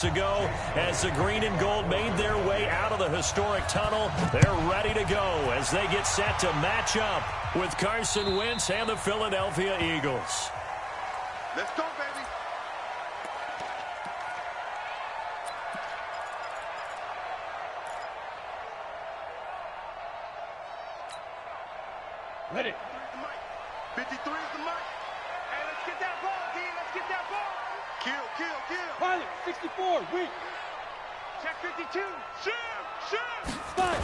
to go as the green and gold made their way out of the historic tunnel. They're ready to go as they get set to match up with Carson Wentz and the Philadelphia Eagles. Let's go, baby. Ready. 53 is the mic. Hey, let's get that ball, D. Let's get that ball. Kill. Pilot, 64, weak. Check 52. Shoot. Five.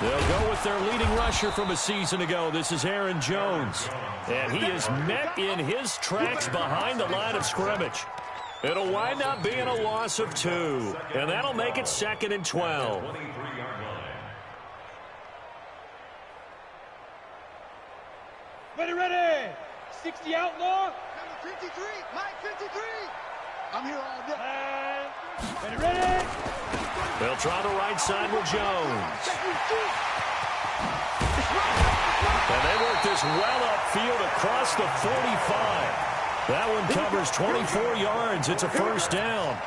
They'll go with their leading rusher from a season ago. This is Aaron Jones. And he is met in his tracks behind the line of scrimmage. It'll wind up being a loss of 2. And that'll make it 2nd and 12. Ready. 60 outlaw. Number 53. Mike 53. I'm here all day. Ready. They'll try the right side with Jones. And they work this well upfield across the 45. That one covers 24 yards. It's a first down.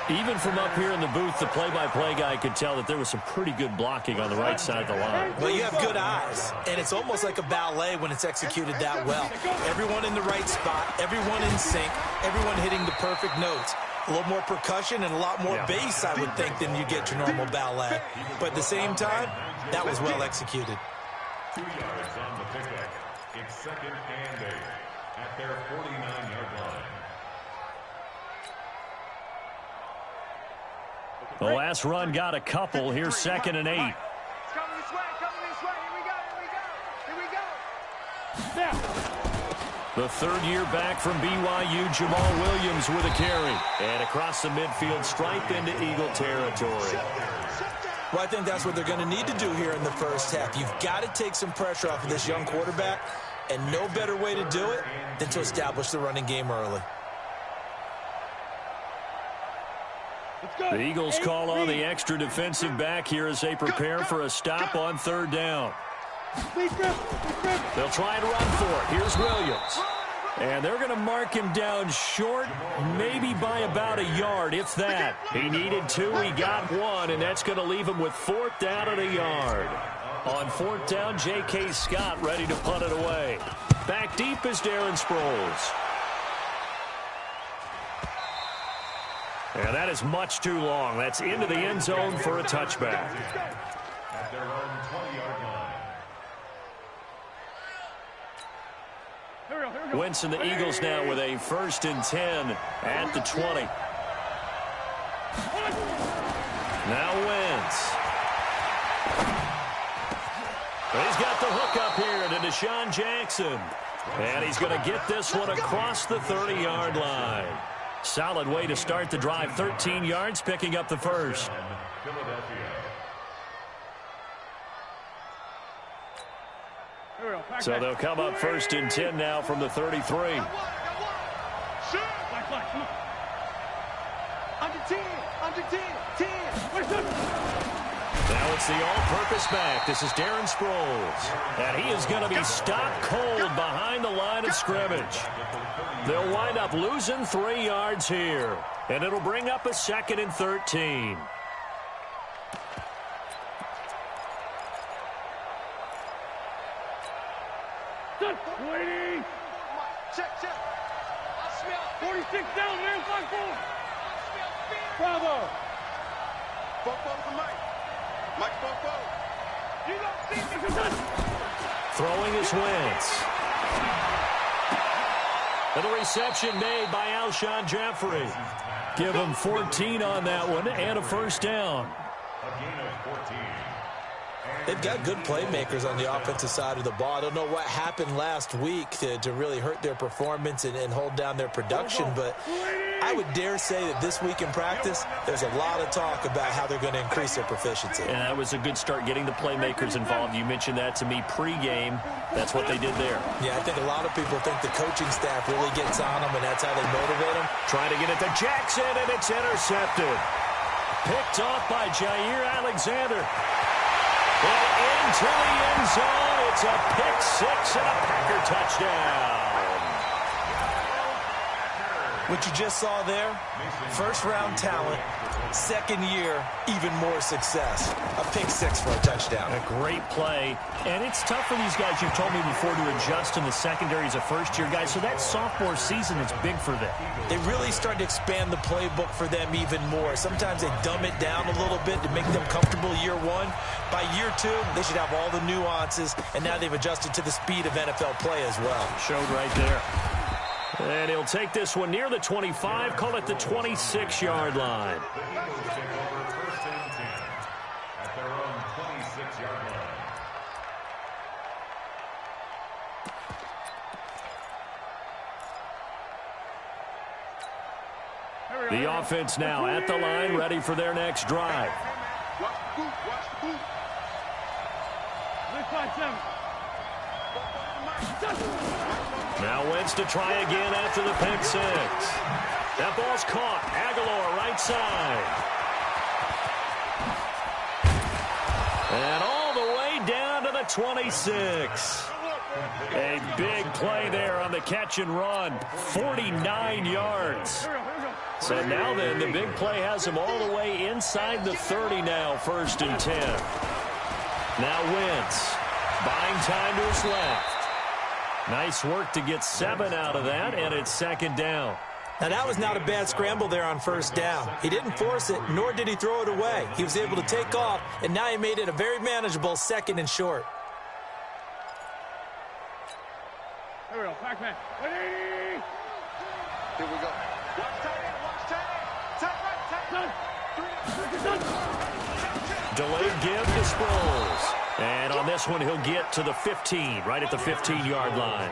Even from up here in the booth, the play-by-play guy could tell that there was some pretty good blocking on the right side of the line. Well, you have good eyes, and it's almost like a ballet when it's executed that well. Everyone in the right spot, everyone in sync, everyone hitting the perfect notes. A little more percussion and a lot more bass, I would think, than you get your normal ballet. But at the same time, that was well executed. 2 yards on the pickup. It's 2nd and 8 at their 49-yard line. The last run got a couple. Here's 2nd and 8. It's coming this way. Here we go. Now. The third-year back from BYU, Jamal Williams with a carry. And across the midfield, stripe into Eagle territory. Well, I think that's what they're going to need to do here in the first half. You've got to take some pressure off of this young quarterback, and no better way to do it than to establish the running game early. The Eagles call on the extra defensive back here as they prepare for a stop on 3rd down. They'll try and run for it. Here's Williams. And they're going to mark him down short, maybe by about a yard, if that. He needed 2, he got 1, and that's going to leave him with 4th down and a yard. On 4th down, J.K. Scott ready to punt it away. Back deep is Darren Sproles. And that is much too long. That's into the end zone for a touchback. At their own 20-yard line. Wentz and the Eagles now with a 1st and 10 at the 20. Now Wentz. He's got the hook up here to Deshaun Jackson. And he's going to get this one across the 30-yard line. Solid way to start the drive. 13 yards, picking up the first. So they'll come up 1st and 10 now from the 33. Under 10. Now it's the all-purpose back. This is Darren Sproles. And he is going to be stopped cold behind the line of scrimmage. They'll wind up losing 3 yards here. And it'll bring up a 2nd and 13. Waiting. Check. I smell 46 down, man. 5-4. Bravo. Football's the mic. Mike football. You don't see me. Throwing is Wentz. And a reception made by Alshon Jeffrey. Give him 14 on that one and a first down. A gain of 14. They've got good playmakers on the offensive side of the ball. I don't know what happened last week to really hurt their performance and hold down their production, but I would dare say that this week in practice, there's a lot of talk about how they're going to increase their proficiency. And that was a good start getting the playmakers involved. You mentioned that to me pregame. That's what they did there. Yeah, I think a lot of people think the coaching staff really gets on them, and that's how they motivate them. Trying to get it to Jackson, and it's intercepted. Picked off by Jair Alexander. And into the end zone. It's a pick 6 and a Packer touchdown. What you just saw there, first-round talent, second year, even more success. A pick six for a touchdown. A great play. And it's tough for these guys, you've told me before, to adjust in the secondary as a first-year guy. So that sophomore season is big for them. They really start to expand the playbook for them even more. Sometimes they dumb it down a little bit to make them comfortable year one. By year two, they should have all the nuances, and now they've adjusted to the speed of NFL play as well. Showed right there. And he'll take this one near the 25, call it the 26-yard line. The Eagles take over first and 10 at their own 26-yard line. The offense now at the line, ready for their next drive. Watch the boot. Watch the boot. Now Wentz to try again after the pick six. That ball's caught. Aguilar right side. And all the way down to the 26. A big play there on the catch and run. 49 yards. So now then, the big play has him all the way inside the 30 now, first and 10. Now Wentz buying time to his left. Nice work to get 7 out of that, and it's second down. Now, that was not a bad scramble there on first down. He didn't force it, nor did he throw it away. He was able to take off, and now he made it a very manageable second and short. Here we go. Pac-Man. Ready? Here we go. Watch tight end. Watch tight end. Tight right. Tight. Done. Delayed give to Sproles. And on this one, he'll get to the 15, right at the 15-yard line.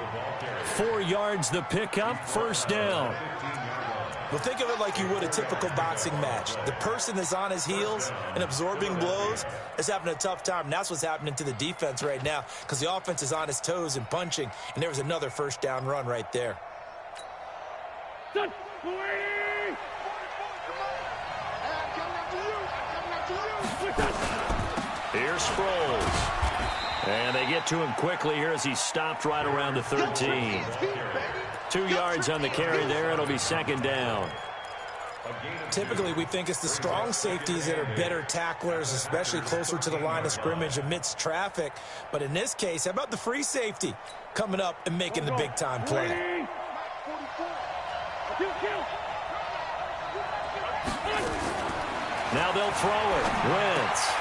4 yards the pickup, first down. Well, think of it like you would a typical boxing match. The person that's on his heels and absorbing blows is having a tough time. And that's what's happening to the defense right now, because the offense is on his toes and punching. And there was another first down run right there. Done. Here's Sproles. And they get to him quickly here as he stopped right around the 13. 2 yards on the carry there. It'll be second down. Typically, we think it's the strong safeties that are better tacklers, especially closer to the line of scrimmage amidst traffic. But in this case, how about the free safety coming up and making the big-time play? Now they'll throw it. Wentz.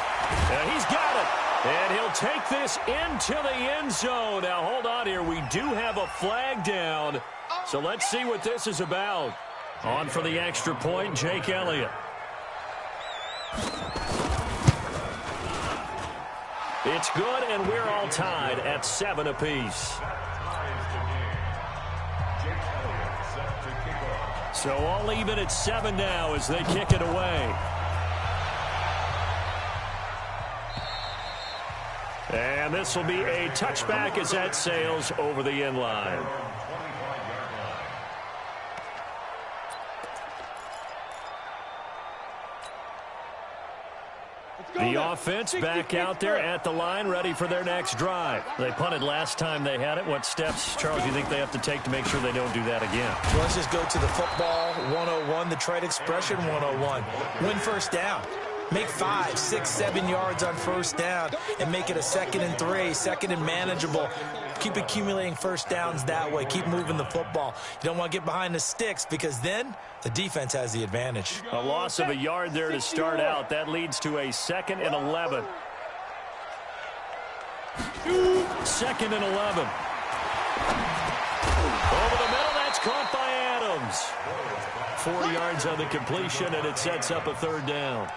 And he's got it. And he'll take this into the end zone. Now, hold on here. We do have a flag down. So let's see what this is about. On for the extra point, Jake Elliott. It's good, and we're all tied at 7 apiece. So all even at 7 now as they kick it away. And this will be a touchback as that sails over the end line. The offense back out there at the line, ready for their next drive. They punted last time they had it. What steps, Charles, do you think they have to take to make sure they don't do that again? Well, let's just go to the football 101, the trade expression 101. Win first down. Make 5, 6, 7 yards on first down and make it a 2nd and 3, second and manageable. Keep accumulating first downs that way. Keep moving the football. You don't want to get behind the sticks because then the defense has the advantage. A loss of a yard there to start out. That leads to a 2nd and 11. 2nd and 11. Over the middle, that's caught by Adams. 4 yards on the completion, and it sets up a 3rd down.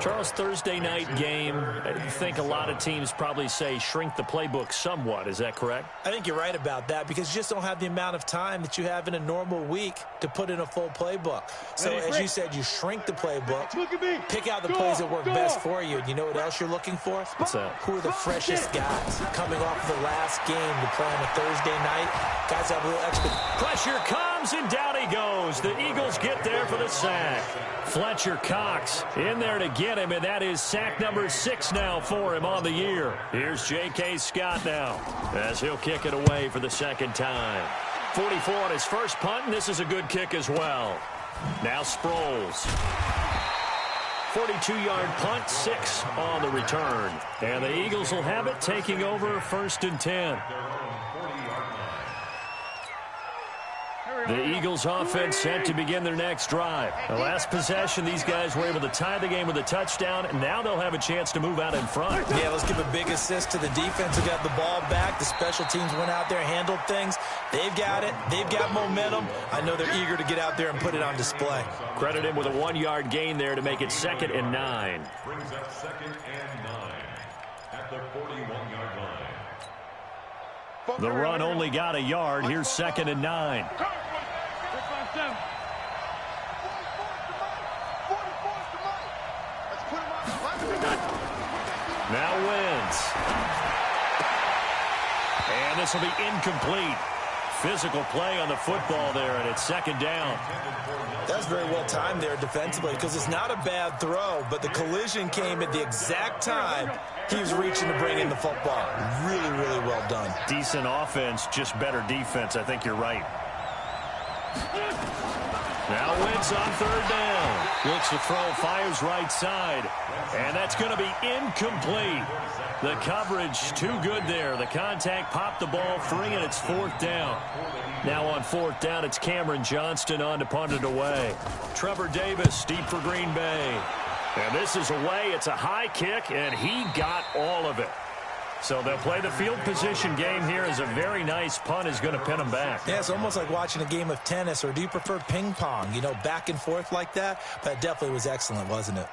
Charles, Thursday night game, I think a lot of teams probably say shrink the playbook somewhat. Is that correct? I think you're right about that because you just don't have the amount of time that you have in a normal week to put in a full playbook. So, as you said, you shrink the playbook, pick out the plays that work best for you. And you know what else you're looking for? What's that? Who are the freshest guys coming off the last game to play on a Thursday night? Guys have a little extra. Pressure comes, and down he goes. The Eagles get there for the sack. Fletcher Cox in there to get him, and that is sack number 6 now for him on the year. Here's J.K. Scott now as he'll kick it away for the 2nd time. 44 on his first punt, and this is a good kick as well. Now Sproles. 42-yard punt, 6 on the return. And the Eagles will have it, taking over 1st and 10. The Eagles offense set to begin their next drive. The last possession, these guys were able to tie the game with a touchdown, and now they'll have a chance to move out in front. Yeah, let's give a big assist to the defense who got the ball back. The special teams went out there, handled things. They've got it. They've got momentum. I know they're eager to get out there and put it on display. Credit him with a 1-yard gain there to make it 2nd and 9. Brings up 2nd and 9 at the 41-yard line. The run only got a yard. Here's 2nd and 9. Now wins. And this will be incomplete. Physical play on the football there, and it's 2nd down. That's very well timed there defensively because it's not a bad throw, but the collision came at the exact time he was reaching to bring in the football. Really, really well done. Decent offense, just better defense. I think you're right. Now Wentz on 3rd down. Looks to throw, fires right side. And that's going to be incomplete. The coverage too good there. The contact popped the ball free, and it's 4th down. Now on 4th down, it's Cameron Johnston on to punt it away. Trevor Davis deep for Green Bay. And this is away. It's a high kick, and he got all of it. So they'll play the field position game here as a very nice punt is going to pin them back. Yeah, it's almost like watching a game of tennis, or do you prefer ping pong? You know, back and forth like that? That definitely was excellent, wasn't it?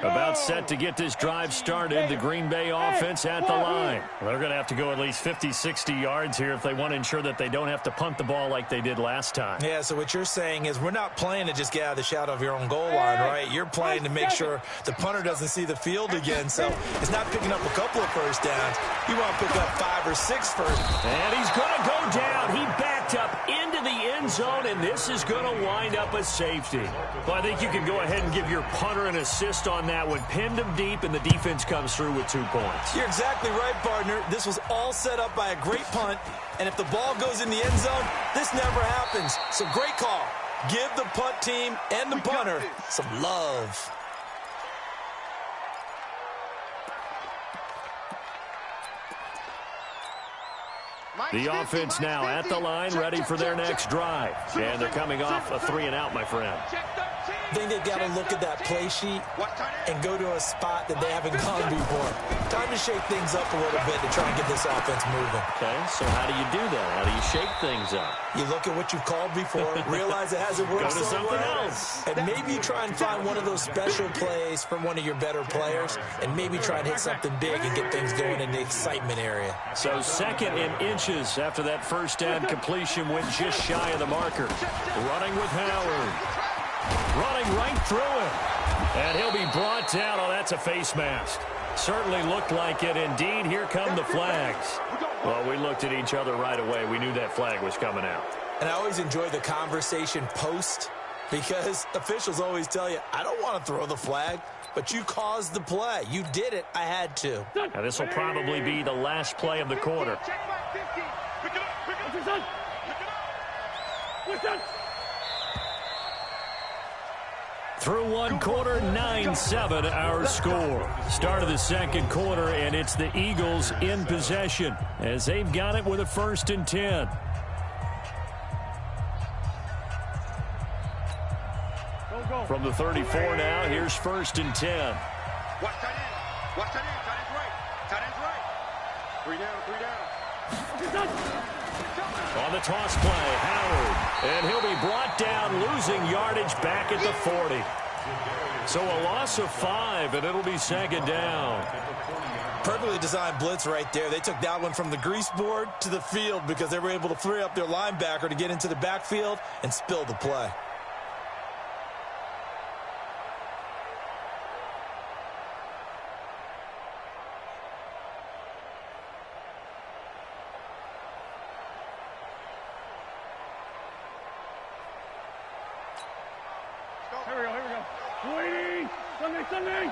About set to get this drive started. The Green Bay offense at the line. They're going to have to go at least 50, 60 yards here if they want to ensure that they don't have to punt the ball like they did last time. Yeah, so what you're saying is we're not playing to just get out of the shadow of your own goal line, right? You're playing to make sure the punter doesn't see the field again. So it's not picking up a couple of first downs. You want to pick up 5 or 6 first. And he's going to go down. He backed up into the end zone, and this is going to wind up a safety. Well, I think you can go ahead and give your punter an assist on that one. Pinned him deep, and the defense comes through with 2 points. You're exactly right, partner. This was all set up by a great punt, and if the ball goes in the end zone, this never happens. So great call. Give the punt team and the punter some love. The offense now at the line, ready for their next drive. And thee coming off a 3-and-out, my friend. I think they've got to look at that play sheet and go to a spot that they haven't gone before. Time to shake things up a little bit to try and get this offense moving. Okay, so how do you do that? How do you shake things up? You look at what you've called before, realize it hasn't worked Go to so something well, else. and maybe you try and find one of those special plays from one of your better players, and maybe try and hit something big and get things going in the excitement area. So 2nd and inches after that first down completion went just shy of the marker. Running with Howard. Running right through him. And he'll be brought down. Oh, that's a face mask. Certainly looked like it. Indeed, here come the flags. Well, we looked at each other right away. We knew that flag was coming out. And I always enjoy the conversation post because officials always tell you, I don't want to throw the flag, but you caused the play. You did it. I had to. Now, this will probably be the last play of the quarter. Through one quarter, 9-7 our score. Start of the second quarter, and it's the Eagles in possession as they've got it with a 1st and 10. From the 34 now, here's 1st and 10. Watch tight end. Watch tight end. Tight end's right. Tight end's right. 3 down. 3 down. On the toss play, Howard. And he'll be brought down, losing yardage back at the 40. So a loss of 5, and it'll be 2nd down. Perfectly designed blitz right there. They took that one from the grease board to the field because they were able to free up their linebacker to get into the backfield and spill the play. Sunday.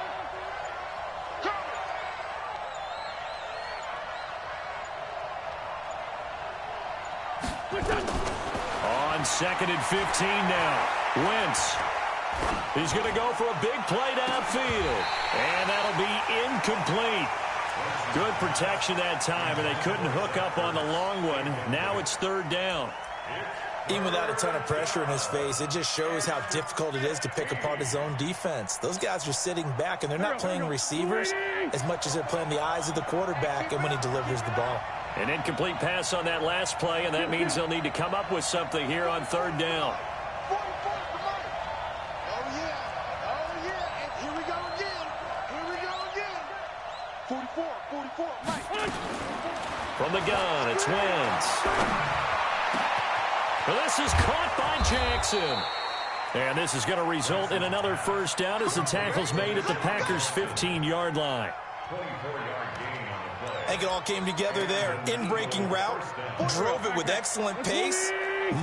On 2nd and 15 now. Wentz. He's going to go for a big play downfield. And that'll be incomplete. Good protection that time, and they couldn't hook up on the long one. Now it's 3rd down. Even without a ton of pressure in his face, it just shows how difficult it is to pick apart his own defense. Those guys are sitting back, and they're not playing receivers as much as they're playing the eyes of the quarterback and when he delivers the ball. An incomplete pass on that last play, and that means they'll need to come up with something here on 3rd down. Oh, yeah. And here we go again. 44, Mike. From the gun, it's Wentz. Well, this is caught by Jackson. And this is going to result in another 1st down as the tackle's made at the Packers' 15-yard line. I think it all came together there. In-breaking route, drove it with excellent pace.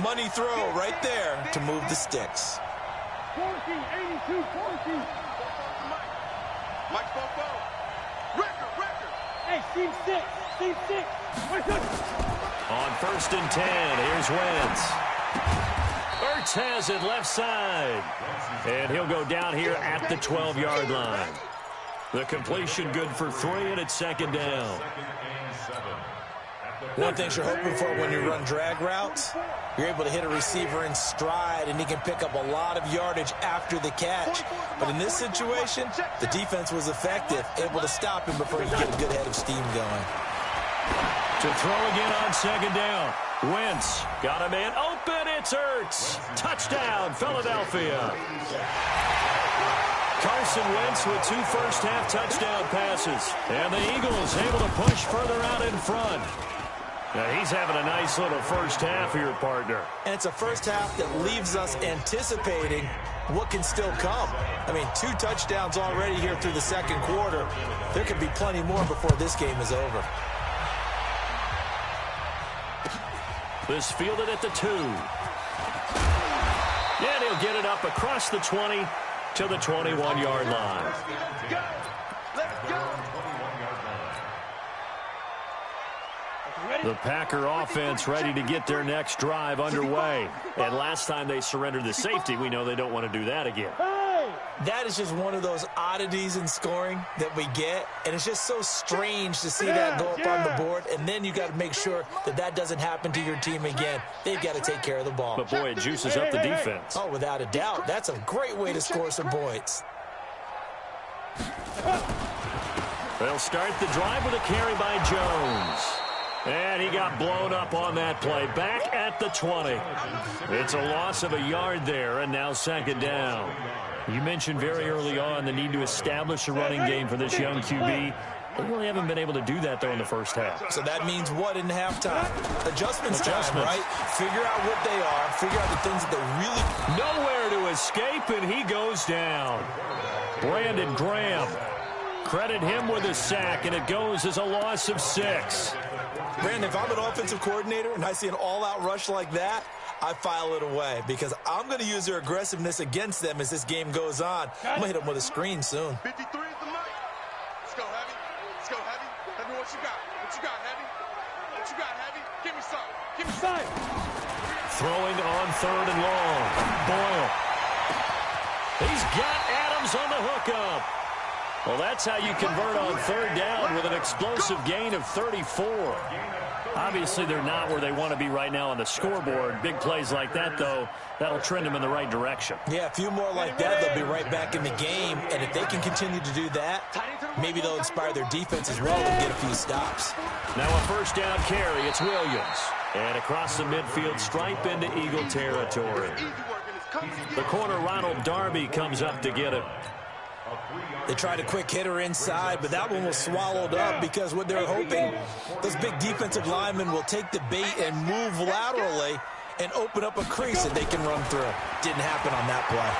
Money throw right there to move the sticks. 82, 14. Mike Bobo. Record. Hey, Team 6. On 1st and 10, here's Wentz. Ertz has it left side. And he'll go down here at the 12-yard line. The completion good for 3, and it's 2nd down. One thing you're hoping for when you run drag routes, you're able to hit a receiver in stride, and he can pick up a lot of yardage after the catch. But in this situation, the defense was effective, able to stop him before he could get a good head of steam going. To throw again on 2nd down. Wentz got a man open. It's Ertz. Touchdown, Philadelphia. Carson Wentz with 2 first-half touchdown passes. And the Eagles able to push further out in front. Now, he's having a nice little first half here, partner. And it's a first half that leaves us anticipating what can still come. I mean, 2 touchdowns already here through the 2nd quarter. There could be plenty more before this game is over. This fielded at the 2. And he'll get it up across the 20 to the 21-yard line. Let's go. The Packer offense ready to get their next drive underway. And last time they surrendered the safety, we know they don't want to do that again. That is just one of those oddities in scoring that we get, and it's just so strange to see that go up on the board, and then you got to make sure that that doesn't happen to your team again. They've got to take care of the ball. But, boy, it juices up the defense. Oh, without a doubt. That's a great way to score some points. They'll start the drive with a carry by Jones. And he got blown up on that play. Back at the 20. It's a loss of a yard there, and now 2nd down. You mentioned very early on the need to establish a running game for this young QB. They really haven't been able to do that, though, in the first half. So that means what in halftime? Adjustments time, right? Figure out what they are. Figure out the things that they really... Nowhere to escape, and he goes down. Brandon Graham. Credit him with a sack, and it goes as a loss of 6. Brandon, if I'm an offensive coordinator and I see an all-out rush like that, I file it away because I'm going to use their aggressiveness against them as this game goes on. I'm going to hit them with a screen soon. 53 is the mic. Let's go, Heavy. Let's go, Heavy. Heavy, what you got? What you got, Heavy? What you got, Heavy? Give me some. Give me some. Throwing on 3rd and long. Boyle. He's got Adams on the hookup. Well, that's how you convert on 3rd down with an explosive gain of 34. Obviously, they're not where they want to be right now on the scoreboard. Big plays like that, though, that'll trend them in the right direction. Yeah, a few more like that, they'll be right back in the game. And if they can continue to do that, maybe they'll inspire their defense as well and get a few stops. Now a 1st down carry. It's Williams. And across the midfield, stripe into Eagle territory. The corner, Ronald Darby, comes up to get it. They tried a quick hitter inside, but that one was swallowed up because what they're hoping, those big defensive linemen will take the bait and move laterally and open up a crease that they can run through. Didn't happen on that play.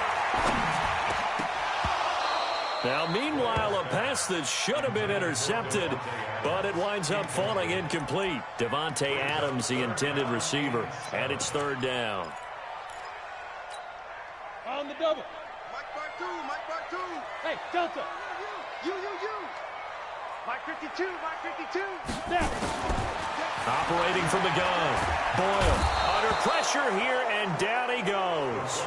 Now, meanwhile, a pass that should have been intercepted, but it winds up falling incomplete. Devontae Adams, the intended receiver, and it's 3rd down. On the double. Mike Bartu. Hey, Delta. You. Mike 52. Snap. Operating from the gun. Boyle under pressure here, and down he goes.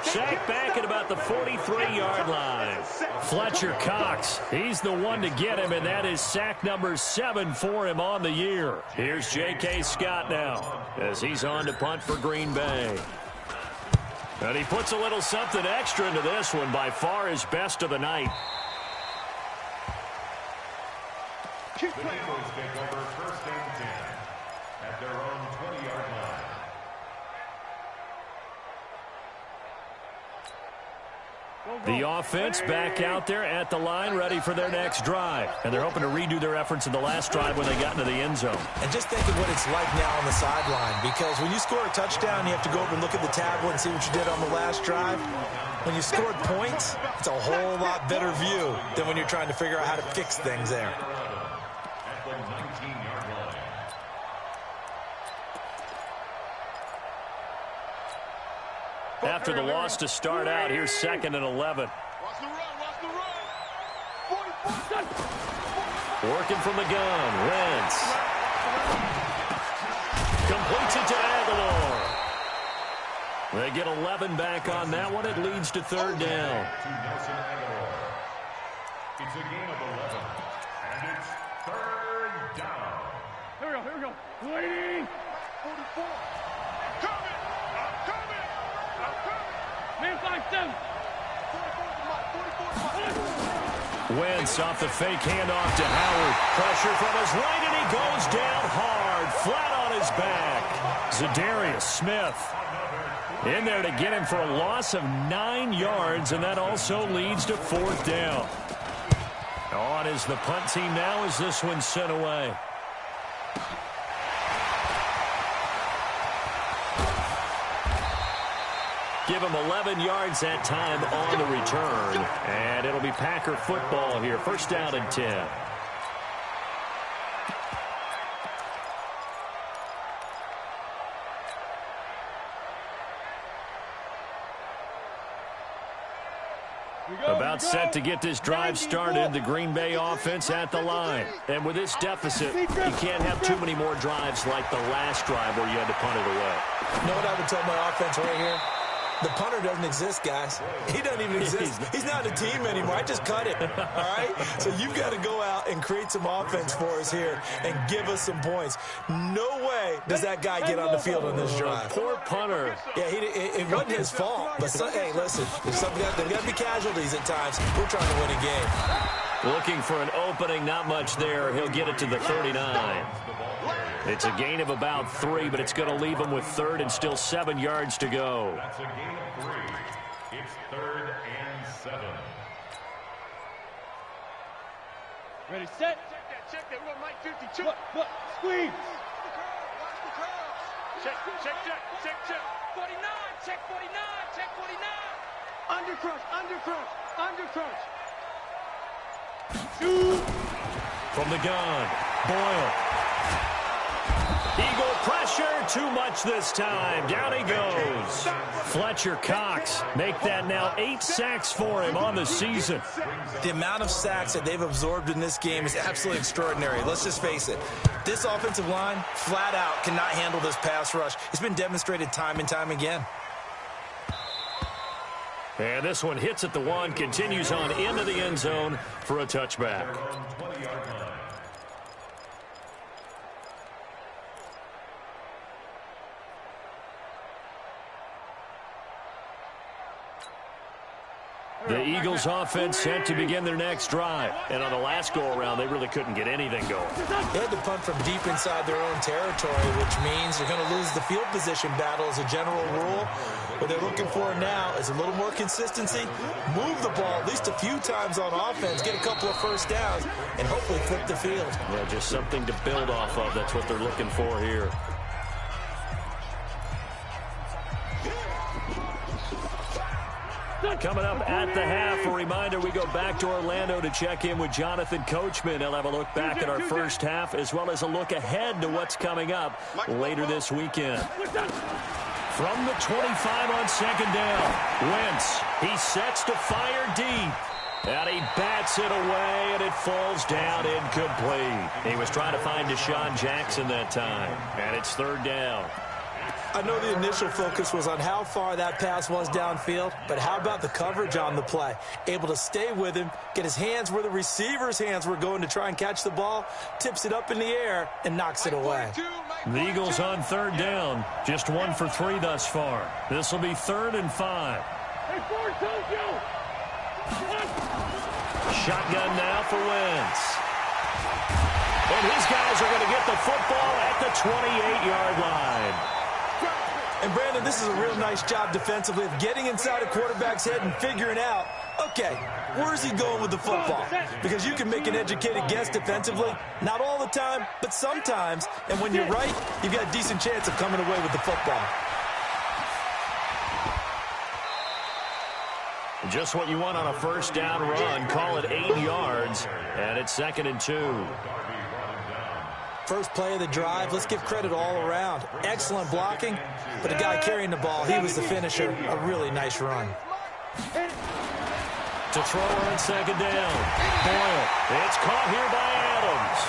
Sacked back at about the 43-yard line. Fletcher Cox, he's the one to get him, and that is sack number 7 for him on the year. Here's J.K. Scott now as he's on to punt for Green Bay. And he puts a little something extra into this one, by far his best of the night. The Eagles take over 1st and 10 at their own 20-yard line. The offense back out there at the line, ready for their next drive. And they're hoping to redo their efforts in the last drive when they got into the end zone. And just think of what it's like now on the sideline, because when you score a touchdown, you have to go over and look at the tablet and see what you did on the last drive. When you scored points, it's a whole lot better view than when you're trying to figure out how to fix things there. At the 19-yard line. After the loss to start out, here's 2nd and 11. Watch the run. Working from the gun, Wentz. Completes it to Aguilar. They get 11 back on that one. It leads to 3rd down. To Nelson Aguilar. It's a gain of 11, and it's 3rd down. Here we go. Waiting. 44. Coming. I'm coming. Man 5-7. 44. Wentz off the fake handoff to Howard. Pressure from his right, and he goes down hard, flat on his back. Zadarius Smith in there to get him for a loss of 9 yards, and that also leads to 4th down. On is the punt team now as this one's sent away. Give him 11 yards that time on the return. And it'll be Packer football here. 1st down and 10. About set to get this drive started. The Green Bay offense at the line. And with this deficit, you can't have too many more drives like the last drive where you had to punt it away. You know what I would tell my offense right here? The punter doesn't exist, guys. He doesn't even exist. He's not a team anymore. I just cut it, all right? So you've got to go out and create some offense for us here and give us some points. No way does that guy get on the field on this drive. Poor punter. Yeah, it wasn't his fault. But, hey, listen, there's got to be casualties at times. We're trying to win a game. Looking for an opening, not much there. He'll get it to the 39. It's a gain of about 3, but it's going to leave him with 3rd and still 7 yards to go. That's a gain of 3. It's 3rd and 7. Ready, set. Check that. We're on Mike 52. Look, squeeze. Watch the curls. Check. 49, check 49, check 49. Under crunch. Shoot. From the gun, Boyle. Eagle pressure, too much this time. Down he goes. Fletcher Cox make that now 8 sacks for him on the season. The amount of sacks that they've absorbed in this game is absolutely extraordinary. Let's just face it. This offensive line, flat out, cannot handle this pass rush. It's been demonstrated time and time again. And this one hits at the 1, continues on into the end zone for a touchback. The Eagles offense set to begin their next drive. And on the last go-around, they really couldn't get anything going. They had to punt from deep inside their own territory, which means they're going to lose the field position battle as a general rule. What they're looking for now is a little more consistency, move the ball at least a few times on offense, get a couple of first downs, and hopefully flip the field. Yeah, just something to build off of. That's what they're looking for here. Coming up at the half, a reminder, we go back to Orlando to check in with Jonathan Coachman. He'll have a look back at our first half as well as a look ahead to what's coming up later this weekend. From the 25 on 2nd down, Wentz, he sets to fire deep. And he bats it away, and it falls down incomplete. He was trying to find Deshaun Jackson that time, and it's third down. I know the initial focus was on how far that pass was downfield, but how about the coverage on the play? Able to stay with him, get his hands where the receiver's hands were going to try and catch the ball, tips it up in the air, and knocks it away. The Eagles on third down, just 1 for 3 thus far. This will be 3rd and 5. Shotgun now for Wentz. And his guys are going to get the football at the 28-yard line. And, Brandon, this is a real nice job defensively of getting inside a quarterback's head and figuring out, okay, where's he going with the football? Because you can make an educated guess defensively, not all the time, but sometimes. And when you're right, you've got a decent chance of coming away with the football. Just what you want on a first down run. Call it 8 yards, and it's 2nd and 2. First play of the drive, let's give credit all around. Excellent blocking, but the guy carrying the ball, he was the finisher. A really nice run. To throw on 2nd down. Boyle. It's caught here by Adams.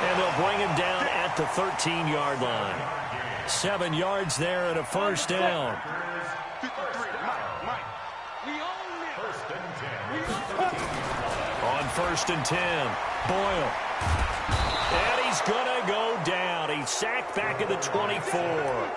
And they'll bring him down at the 13-yard line. 7 yards there and a first down. On 1st and 10, Boyle. And he's going to go down. He's sacked back at the 24.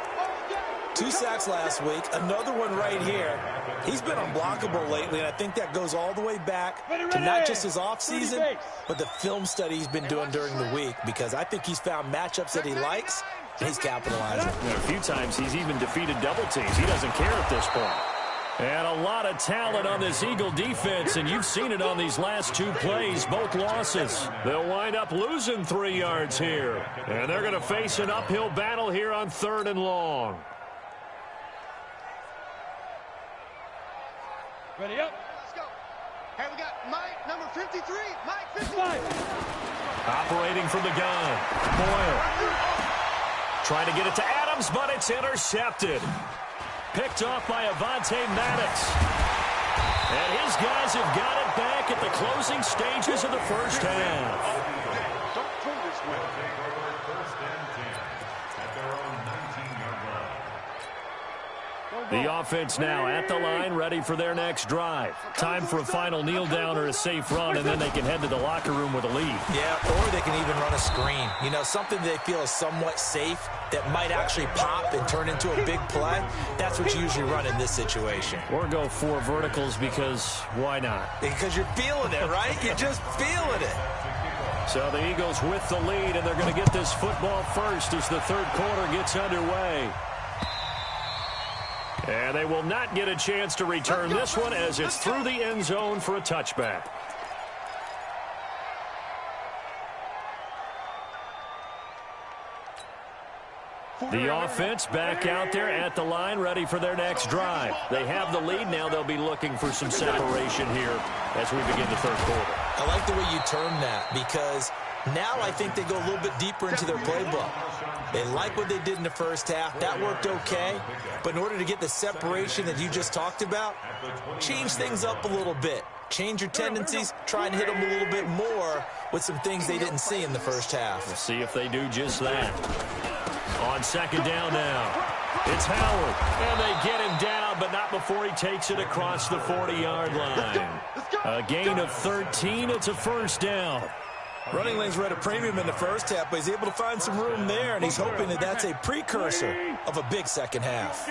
2 sacks last week, another one right here. He's been unblockable lately, and I think that goes all the way back to not just his offseason, but the film study he's been doing during the week, because I think he's found matchups that he likes, and he's capitalizing. A few times he's even defeated double teams. He doesn't care at this point. And a lot of talent on this Eagle defense, and you've seen it on these last 2 plays, both losses. They'll wind up losing 3 yards here. And they're going to face an uphill battle here on 3rd and long. Ready up. Let's go. Hey, we got Mike, number 53. Mike, 55. Operating from the gun. Boyle. Trying to get it to Adams, but it's intercepted. Picked off by Avonte Maddox. And his guys have got it back at the closing stages of the first half. Don't pull this way. Take over 1st and 10 at their own 19-yard line. The offense now at the line, ready for their next drive. Time for a final kneel down or a safe run, and then they can head to the locker room with a lead. Yeah, or they can even run a screen. You know, something they feel is somewhat safe that might actually pop and turn into a big play. That's what you usually run in this situation. Or go 4 verticals because why not? Because you're feeling it, right? You're just feeling it. So the Eagles with the lead, and they're going to get this football first as the 3rd quarter gets underway. And they will not get a chance to return this one as it's through the end zone for a touchback. The offense back out there at the line, ready for their next drive. They have the lead. Now they'll be looking for some separation here as we begin the 3rd quarter. I like the way you term that, because now I think they go a little bit deeper into their playbook. They like what they did in the first half. That worked okay. But in order to get the separation that you just talked about, change things up a little bit. Change your tendencies. Try and hit them a little bit more with some things they didn't see in the first half. We'll see if they do just that. On 2nd down now, it's Howard. And they get him down, but not before he takes it across the 40-yard line. A gain of 13. It's a first down. Running lanes were at a premium in the first half, but he's able to find some room there, and he's hoping that that's a precursor of a big second half.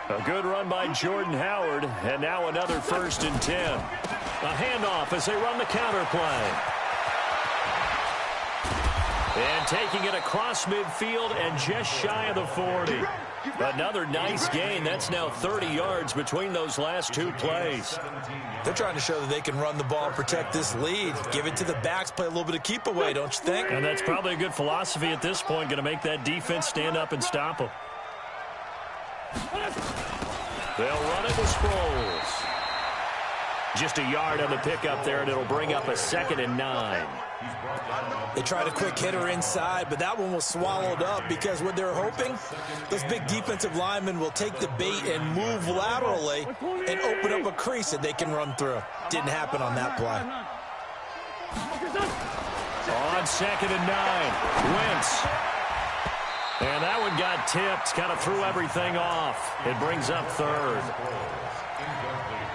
A good run by Jordan Howard, and now another 1st and 10. A handoff as they run the counter play. And taking it across midfield and just shy of the 40. Another nice gain. That's now 30 yards between those last 2 plays. They're trying to show that they can run the ball and protect this lead. Give it to the backs, play a little bit of keep away, don't you think? And that's probably a good philosophy at this point, going to make that defense stand up and stop them. They'll run it with Sproles. Just a yard on the pickup there, and it'll bring up a 2nd and 9. They tried a quick hitter inside, but that one was swallowed up because what they're hoping, those big defensive linemen will take the bait and move laterally and open up a crease that they can run through. Didn't happen on that play. On 2nd and 9, Wentz. And that one got tipped, kind of threw everything off. It brings up 3rd.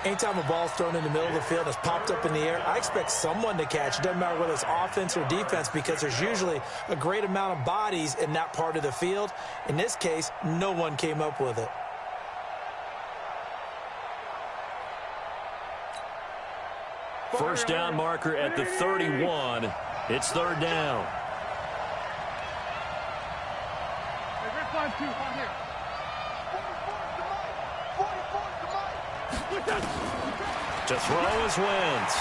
Anytime a ball's thrown in the middle of the field and it's popped up in the air, I expect someone to catch. It doesn't matter whether it's offense or defense because there's usually a great amount of bodies in that part of the field. In this case, no one came up with it. First down marker at the 31. It's 3rd down. To throw is Wentz.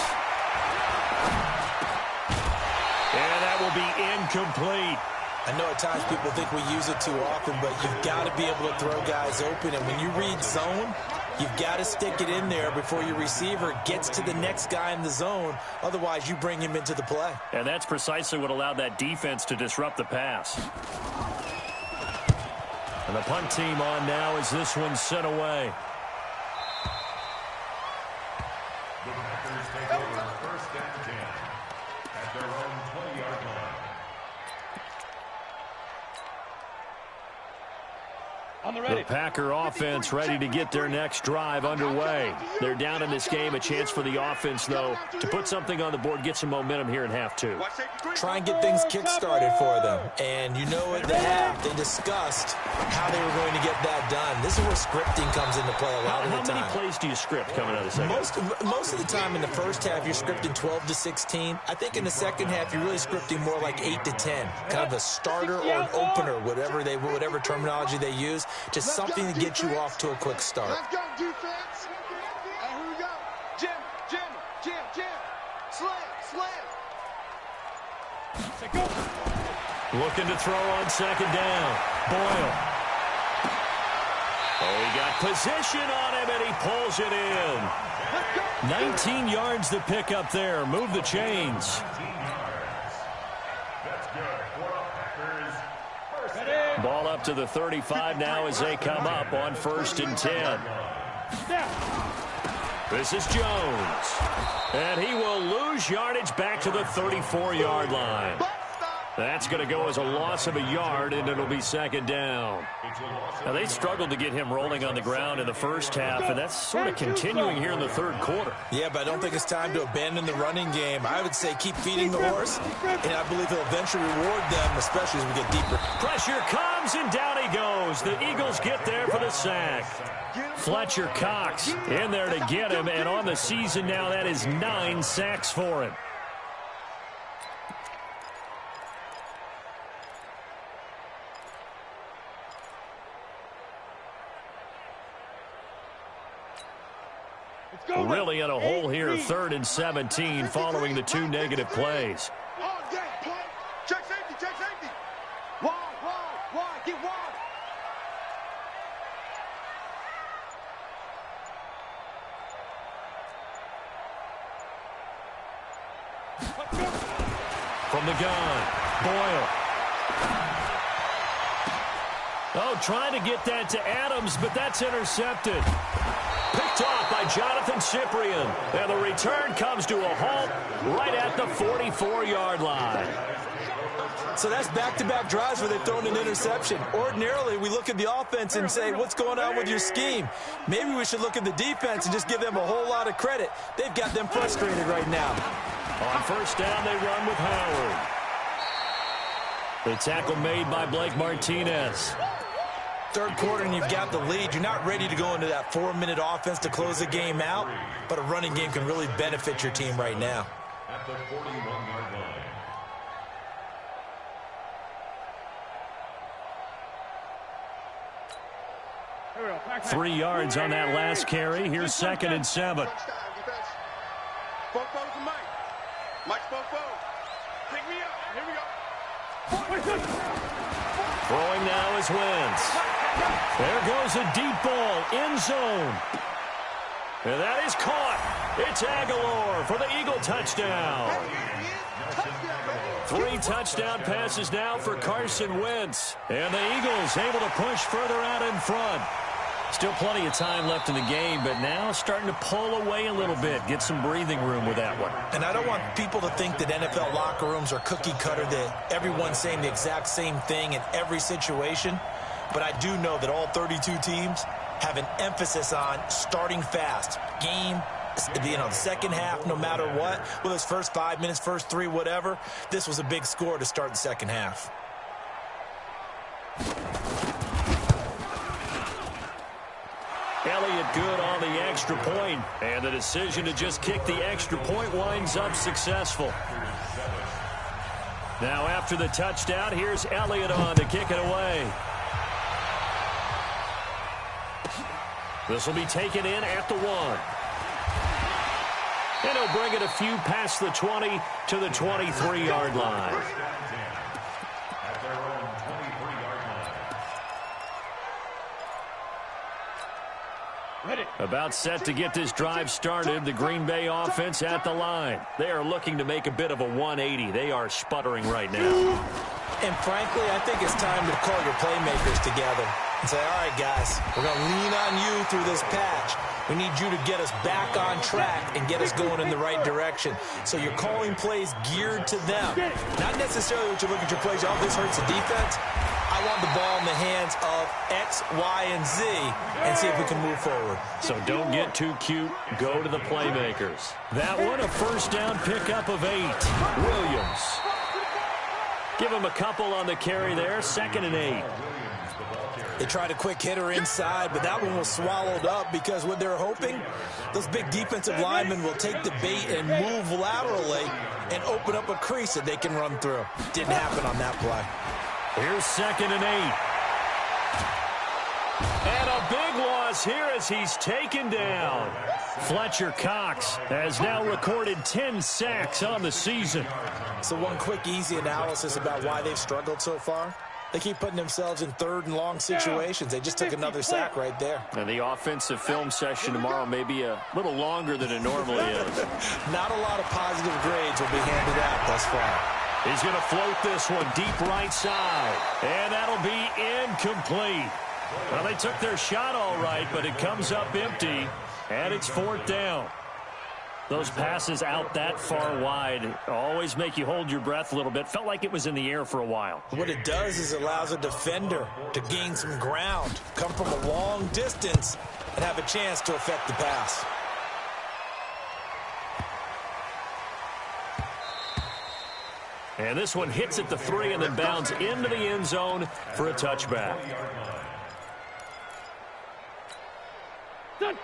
And that will be incomplete. I know at times people think we use it too often, but you've got to be able to throw guys open. And when you read zone, you've got to stick it in there before your receiver gets to the next guy in the zone. Otherwise, you bring him into the play. And that's precisely what allowed that defense to disrupt the pass. And the punt team on now as this one's sent away. The Packers take over 1st and 10 at their own 20-yard line. The Packer offense ready to get their next drive underway. They're down in this game. A chance for the offense, though, to put something on the board, get some momentum here in half 2. Try and get things kick-started for them. And you know at the half, they discussed how they were going to get that done. This is where scripting comes into play a lot of the time. How many plays do you script coming out of the second? Most of the time in the first half, you're scripting 12 to 16. I think in the second half, you're really scripting more like 8 to 10. Kind of a starter or an opener, whatever terminology they use. Just something to get you off to a quick start. Let's go, defense. And here we go. Jim. Slam. Looking to throw on 2nd down. Boyle. Oh, he got position on him, and he pulls it in. 19 yards to pick up there. Move the chains. That's good for Packers. Ball up to the 35 now as they come up on 1st and 10. This is Jones. And he will lose yardage back to the 34-yard line. That's going to go as a loss of a yard, and it'll be 2nd down. Now, they struggled to get him rolling on the ground in the first half, and that's sort of continuing here in the 3rd quarter. Yeah, but I don't think it's time to abandon the running game. I would say keep feeding the horse, and I believe he'll eventually reward them, especially as we get deeper. Pressure comes, and down he goes. The Eagles get there for the sack. Fletcher Cox in there to get him, and on the season now, that is 9 sacks for him. Really in a hole here, 3rd and 17, following the 2 negative plays. Check safety. Wide, get wide. From the gun, Boyle. Oh, trying to get that to Adams, but that's intercepted. Picked off by Jonathan Cyprien. And the return comes to a halt right at the 44-yard line. So that's back-to-back drives where they've thrown an interception. Ordinarily, we look at the offense and say, what's going on with your scheme? Maybe we should look at the defense and just give them a whole lot of credit. They've got them frustrated right now. On 1st down, they run with Howard. The tackle made by Blake Martinez. 3rd quarter and you've got the lead. You're not ready to go into that 4-minute offense to close the game out, but a running game can really benefit your team right now. At the 41-yard line. 3 yards on that last carry. Here's 2nd and 7. Fofo to Mike. Mike's Fofo. Pick me up. Here we go. Throwing now is Wentz. There goes a deep ball, end zone. And that is caught. It's Aguilar for the Eagle touchdown. Touchdown. 3 touchdown passes now for Carson Wentz. And the Eagles able to push further out in front. Still plenty of time left in the game, but now starting to pull away a little bit. Get some breathing room with that one. And I don't want people to think that NFL locker rooms are cookie cutter, that everyone's saying the exact same thing in every situation. But I do know that all 32 teams have an emphasis on starting fast. Game, the second half, no matter what, whether it's first 5 minutes, first 3, whatever, this was a big score to start the second half. Elliott good on the extra point, and the decision to just kick the extra point winds up successful. Now after the touchdown, here's Elliott on to kick it away. This will be taken in at the 1. And he'll bring it a few past the 20 to the 23-yard line. At their own 23-yard line. Ready. About set to get this drive started, the Green Bay offense at the line. They are looking to make a bit of a 180. They are sputtering right now. And frankly, I think it's time to call your playmakers together and say, all right, guys, we're going to lean on you through this patch. We need you to get us back on track and get us going in the right direction. So you're calling plays geared to them. Not necessarily what you look at your plays, oh, this hurts the defense. I want the ball in the hands of X, Y, and Z and see if we can move forward. So don't get too cute. Go to the playmakers. That one, a first down pickup of 8. Williams. Give him a couple on the carry there. 2nd and 8. They tried a quick hitter inside, but that one was swallowed up because what they're hoping, those big defensive linemen will take the bait and move laterally and open up a crease that they can run through. Didn't happen on that play. Here's 2nd and 8. And a big loss here as he's taken down. Fletcher Cox has now recorded 10 sacks on the season. So one quick, easy analysis about why they've struggled so far. They keep putting themselves in 3rd and long situations. They just took another sack right there. And the offensive film session tomorrow may be a little longer than it normally is. Not a lot of positive grades will be handed out thus far. He's going to float this one deep right side. And that'll be incomplete. Well, they took their shot all right, but it comes up empty, and it's 4th down. Those passes out that far wide always make you hold your breath a little bit. Felt like it was in the air for a while. What it does is it allows a defender to gain some ground, come from a long distance, and have a chance to affect the pass. And this one hits at the 3 and then bounds into the end zone for a touchback.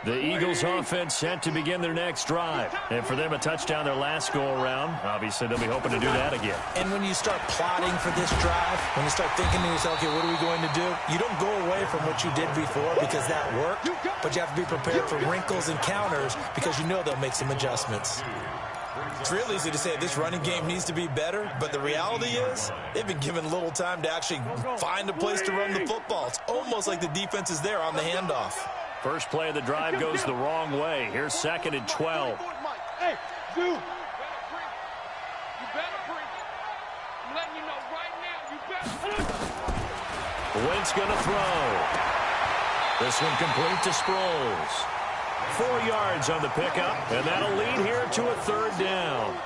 The Eagles offense set to begin their next drive. And for them, a touchdown their last go-around. Obviously, they'll be hoping to do that again. And when you start plotting for this drive, when you start thinking to yourself, okay, what are we going to do? You don't go away from what you did before because that worked, but you have to be prepared for wrinkles and counters because you know they'll make some adjustments. It's real easy to say this running game needs to be better, but the reality is they've been given little time to actually find a place to run the football. It's almost like the defense is there on the handoff. First play of the drive goes the wrong way. Here's 2nd and 12. Hey, dude. You better breathe. I'm letting you know right now, you better. Wentz going to throw. This one complete to Sproles. 4 yards on the pickup, and that'll lead here to a 3rd down.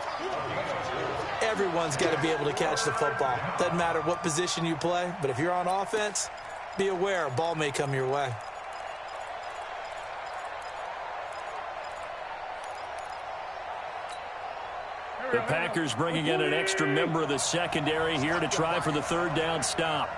Everyone's got to be able to catch the football. Doesn't matter what position you play, but if you're on offense, be aware a ball may come your way. The Packers bringing in an extra member of the secondary here to try for the 3rd down stop.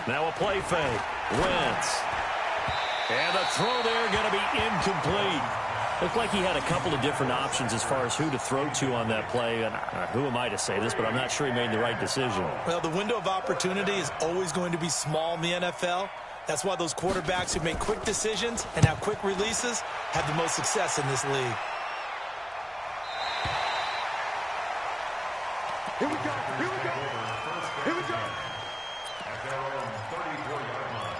Now a play fake. Wentz. And the throw there going to be incomplete. Looked like he had a couple of different options as far as who to throw to on that play. And who am I to say this, but I'm not sure he made the right decision. Well, the window of opportunity is always going to be small in the NFL. That's why those quarterbacks who make quick decisions and have quick releases have the most success in this league. Here we go. Here we go. Here we go. At their own 34-yard line.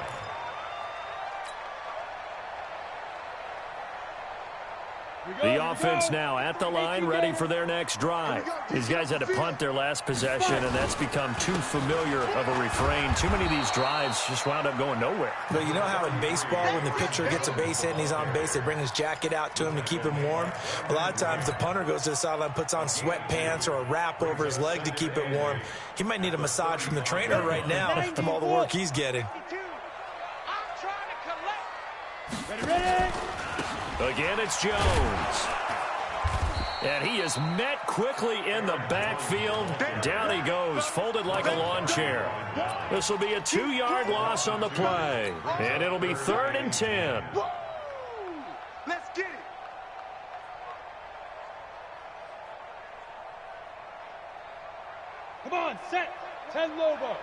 The offense now at the line, ready for their next drive. These guys had to punt their last possession, and that's become too familiar of a refrain. Too many of these drives just wound up going nowhere. But you know how in baseball, when the pitcher gets a base hit and he's on base, they bring his jacket out to him to keep him warm? A lot of times the punter goes to the sideline, puts on sweatpants or a wrap over his leg to keep it warm. He might need a massage from the trainer right now from all the work he's getting. Ready? Again, it's Jones. And he is met quickly in the backfield. Down he goes, folded like a lawn chair. This will be a 2-yard loss on the play. And it'll be 3rd and 10. Let's get it. Come on, set. 10 Lobo.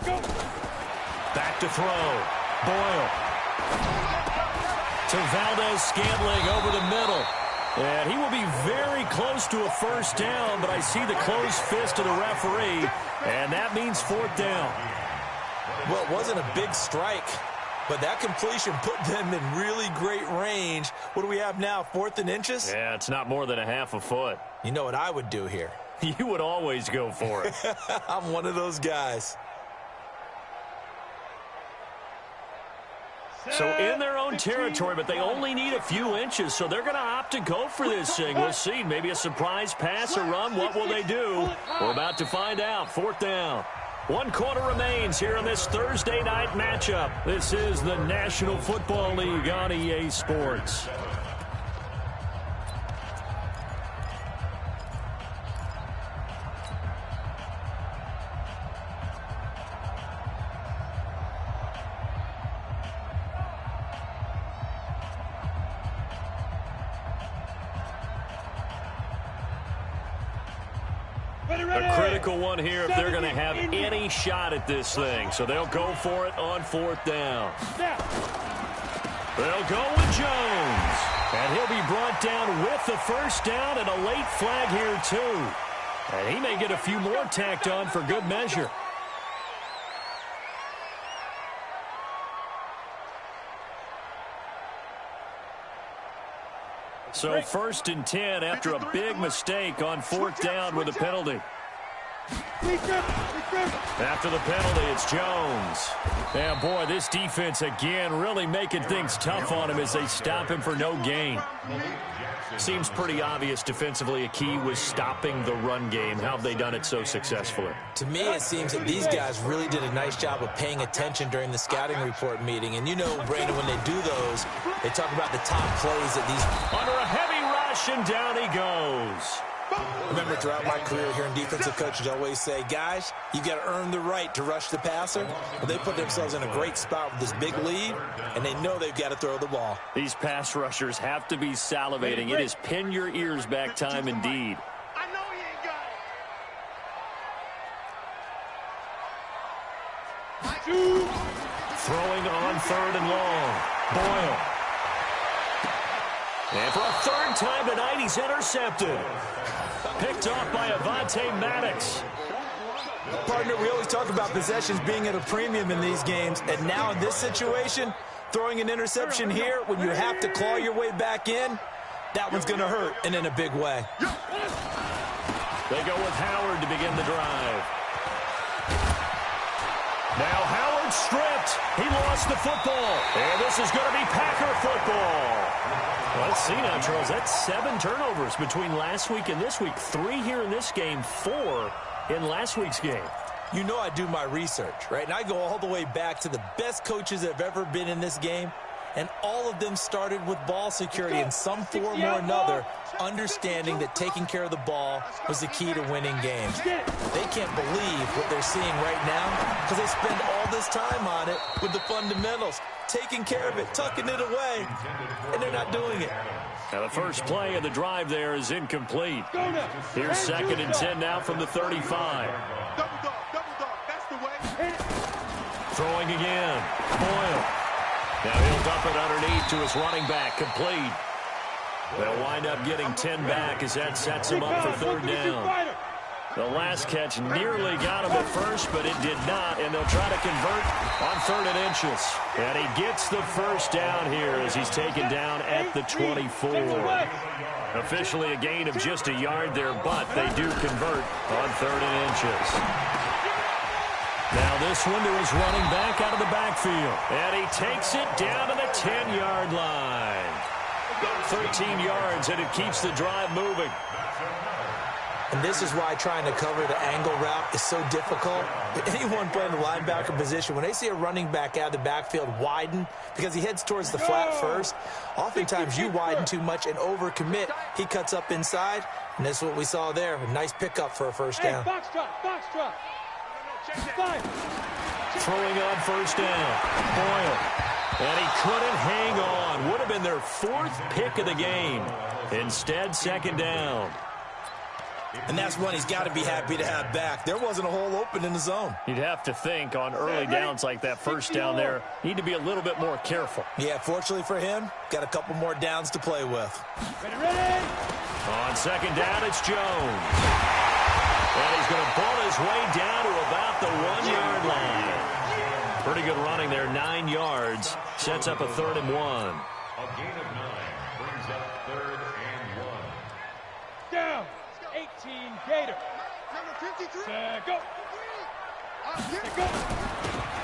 Go. Back to throw. Boyle. To Valdez-Scantling over the middle. And he will be very close to a first down, but I see the closed fist of the referee, and that means 4th down. Well, it wasn't a big strike, but that completion put them in really great range. What do we have now, 4th and inches? Yeah, it's not more than a half a foot. You know what I would do here? You would always go for it. I'm one of those guys. So in their own territory, but they only need a few inches, so they're going to opt to go for this thing. We'll see. Maybe a surprise pass or run. What will they do? We're about to find out. 4th down. 1 quarter remains here in this Thursday night matchup. This is the National Football League on EA Sports. A critical one here if they're going to have any shot at this thing. So they'll go for it on 4th down. They'll go with Jones. And he'll be brought down with the first down and a late flag here too. And he may get a few more tacked on for good measure. So 1st and 10 after a big mistake on 4th down with a penalty. After the penalty, it's Jones. And boy, this defense again really making things tough on him as they stop him for no gain. Seems pretty obvious defensively a key was stopping the run game. How have they done it so successfully? To me, it seems that these guys really did a nice job of paying attention during the scouting report meeting. And you know, Brandon, when they do those, they talk about the top plays that these... Under a heavy rush, and down he goes. Remember, throughout my career here in defensive coaches, I always say, guys, you got to earn the right to rush the passer. Well, they put themselves in a great spot with this big lead, and they know they've got to throw the ball. These pass rushers have to be salivating. It is pin your ears back time indeed. I know he ain't got it. Throwing on 3rd and long. Boyle. And for a 3rd time tonight, he's intercepted. Picked off by Avonte Maddox. Partner, we always talk about possessions being at a premium in these games, and now in this situation, throwing an interception here when you have to claw your way back in, that one's going to hurt, and in a big way. They go with Howard to begin the drive. Now Howard stripped. He lost the football. And this is going to be Packer football. Let's see now, Charles. That's 7 turnovers between last week and this week. 3 here in this game, 4 in last week's game. You know I do my research, right? And I go all the way back to the best coaches that have ever been in this game. And all of them started with ball security in some form or another, understanding that taking care of the ball was the key to winning games. They can't believe what they're seeing right now because they spend all this time on it with the fundamentals, taking care of it, tucking it away, and they're not doing it. Now the first play of the drive there is incomplete. Here's 2nd and 10 now from the 35. Double dog, that's the way. Throwing again. Boyle. Now he'll dump it underneath to his running back, complete. They'll wind up getting 10 back as that sets him up for 3rd down. The last catch nearly got him at first, but it did not, and they'll try to convert on 3rd and inches. And he gets the first down here as he's taken down at the 24. Officially a gain of just a yard there, but they do convert on 3rd and inches. Now this one to his running back out of the backfield. And he takes it down to the 10-yard line. 13 yards, and it keeps the drive moving. And this is why trying to cover the angle route is so difficult. Anyone playing the linebacker position, when they see a running back out of the backfield widen, because he heads towards the flat first, oftentimes you widen too much and overcommit. He cuts up inside, and that's what we saw there. A nice pickup for a first down. Box drop. Throwing on first down. Boyle. And he couldn't hang on. Would have been their 4th pick of the game. Instead, 2nd down. And that's one he's got to be happy to have back. There wasn't a hole open in the zone. You'd have to think on early downs like that first down there, need to be a little bit more careful. Yeah, fortunately for him, got a couple more downs to play with. Ready. On 2nd down, it's Jones. And he's going to pull his way down to about the 1-yard line. Pretty good running there, 9 yards. Sets up a 3rd and 1. A gain of 9 brings up 3rd and 1. Down. 18 Gator. Number 53. Go.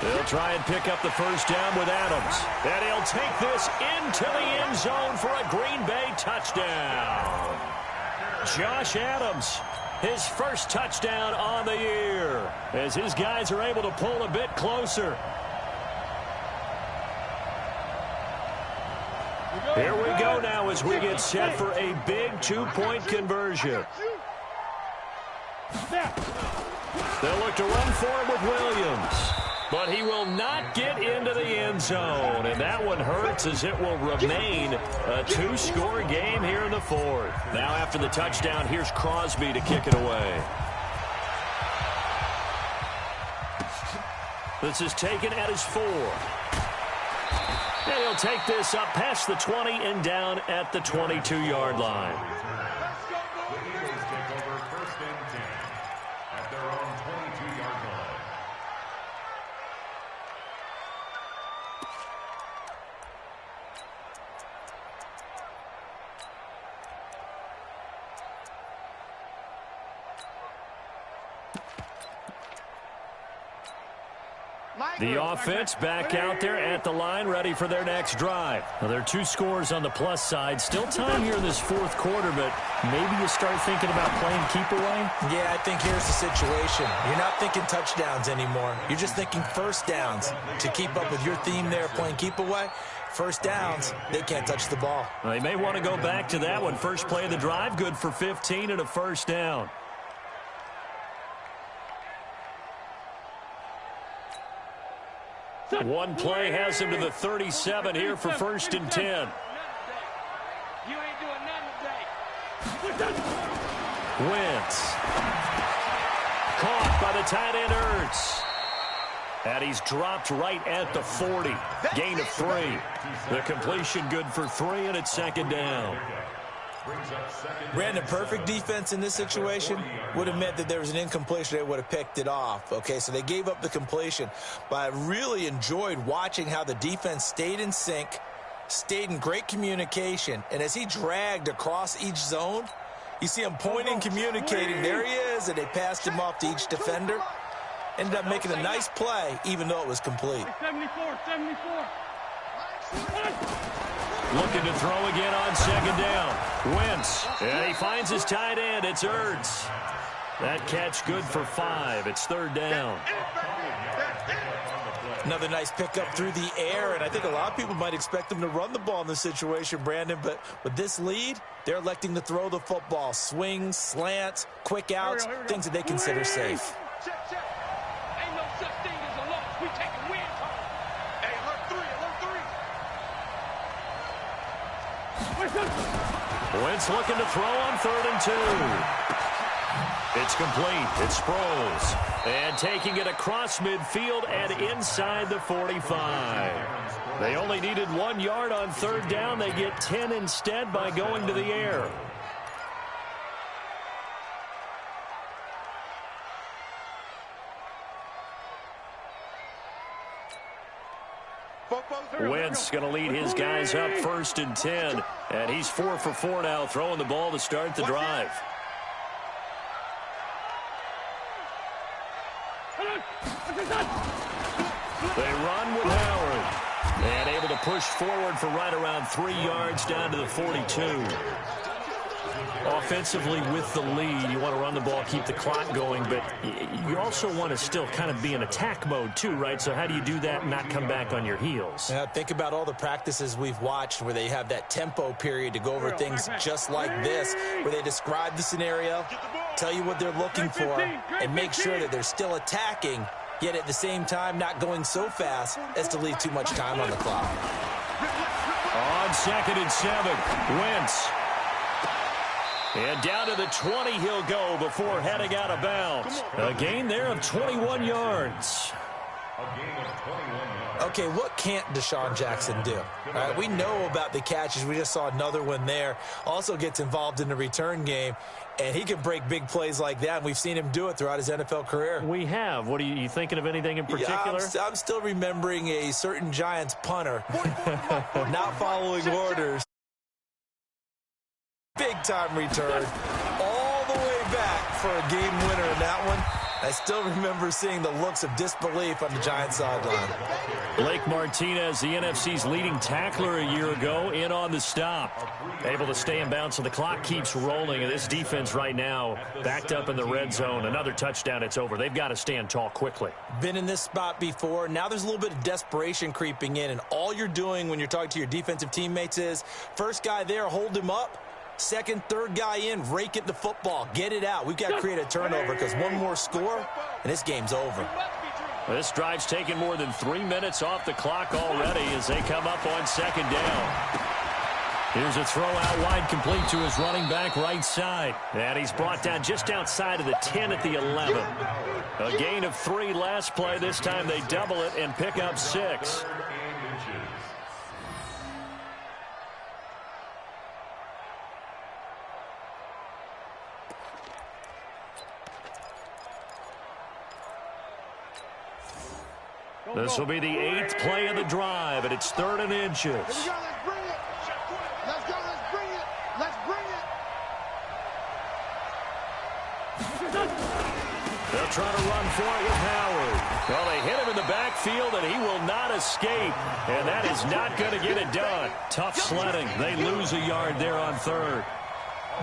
They'll try and pick up the first down with Adams. And he'll take this into the end zone for a Green Bay touchdown. Josh Adams, his first touchdown on the year, as his guys are able to pull a bit closer. Here we go now as we get set for a big 2-point conversion. They'll look to run for it with Williams. But he will not get into the end zone. And that one hurts as it will remain a 2-score game here in the 4th. Now after the touchdown, here's Crosby to kick it away. This is taken at his 4. And he'll take this up past the 20 and down at the 22-yard line. The Eagles take over 1st and 10 at their own 22-yard line. The offense back out there at the line, ready for their next drive. Now, there are 2 scores on the plus side. Still time here in this 4th quarter, but maybe you start thinking about playing keep away? Yeah, I think here's the situation. You're not thinking touchdowns anymore. You're just thinking first downs. To keep up with your theme there, playing keep away, first downs, they can't touch the ball. Well, they may want to go back to that one. First play of the drive, good for 15 and a first down. One play has him to the 37 here for 1st and 10. You ain't doing nothing today. Wentz. Caught by the tight end Ertz. And he's dropped right at the 40. Gain of 3. The completion good for 3, and it's 2nd down. Brandon, perfect defense in this situation would have meant that there was an incompletion. They would have picked it off. Okay, so they gave up the completion. But I really enjoyed watching how the defense stayed in sync, stayed in great communication. And as he dragged across each zone, you see him pointing, communicating. There he is, and they passed him off to each defender. Ended up making a nice play, even though it was complete. 74. Looking to throw again on 2nd down. Wentz. And he finds his tight end. It's Ertz. That catch good for 5. It's 3rd down. Another nice pickup through the air, and I think a lot of people might expect them to run the ball in this situation, Brandon, but with this lead, they're electing to throw the football. Swings, slants, quick outs, things that they consider safe. Ain't no such thing as a loss. We take a win. Hey, alert 3. Wentz looking to throw on 3rd and 2. It's complete. It's Sproles. And taking it across midfield and inside the 45. They only needed 1 yard on 3rd down. They get 10 instead by going to the air. Wentz going to lead his guys up 1st and 10. And he's 4 for 4 now, throwing the ball to start the drive. They run with Howard. And able to push forward for right around 3 yards down to the 42. Offensively with the lead, you want to run the ball, keep the clock going, but you also want to still kind of be in attack mode too, right? So how do you do that and not come back on your heels? Yeah, think about all the practices we've watched where they have that tempo period to go over things just like this, where they describe the scenario, tell you what they're looking for, and make sure that they're still attacking, yet at the same time not going so fast as to leave too much time on the clock. On 2nd and 7, Wentz. And down to the 20 he'll go before heading out of bounds. A gain there of 21 yards. Okay, what can't Deshaun Jackson do? All right, we know about the catches. We just saw another one there. Also gets involved in the return game, and he can break big plays like that. And we've seen him do it throughout his NFL career. We have. What are you thinking of anything in particular? Yeah, I'm still remembering a certain Giants punter not following orders. Big-time return all the way back for a game winner in that one. I still remember seeing the looks of disbelief on the Giants sideline. Blake Martinez, the NFC's leading tackler a year ago, in on the stop. Able to stay in bounds, so the clock keeps rolling. And this defense right now backed up in the red zone. Another touchdown, it's over. They've got to stand tall quickly. Been in this spot before. Now there's a little bit of desperation creeping in. And all you're doing when you're talking to your defensive teammates is, first guy there, hold him up. Second, third guy in, rake it the football. Get it out. We've got to create a turnover because one more score, and this game's over. This drive's taken more than 3 minutes off the clock already as they come up on 2nd down. Here's a throw out wide, complete to his running back right side. And he's brought down just outside of the 10 at the 11. A gain of 3 last play. This time they double it and pick up 6. This will be the 8th play of the drive, and it's 3rd and inches. Here we go, let's bring it. Let's go, let's bring it. Let's bring it. They'll try to run for it with Howard. Well, they hit him in the backfield, and he will not escape. And that is not going to get it done. Tough sledding. They lose a yard there on 3rd.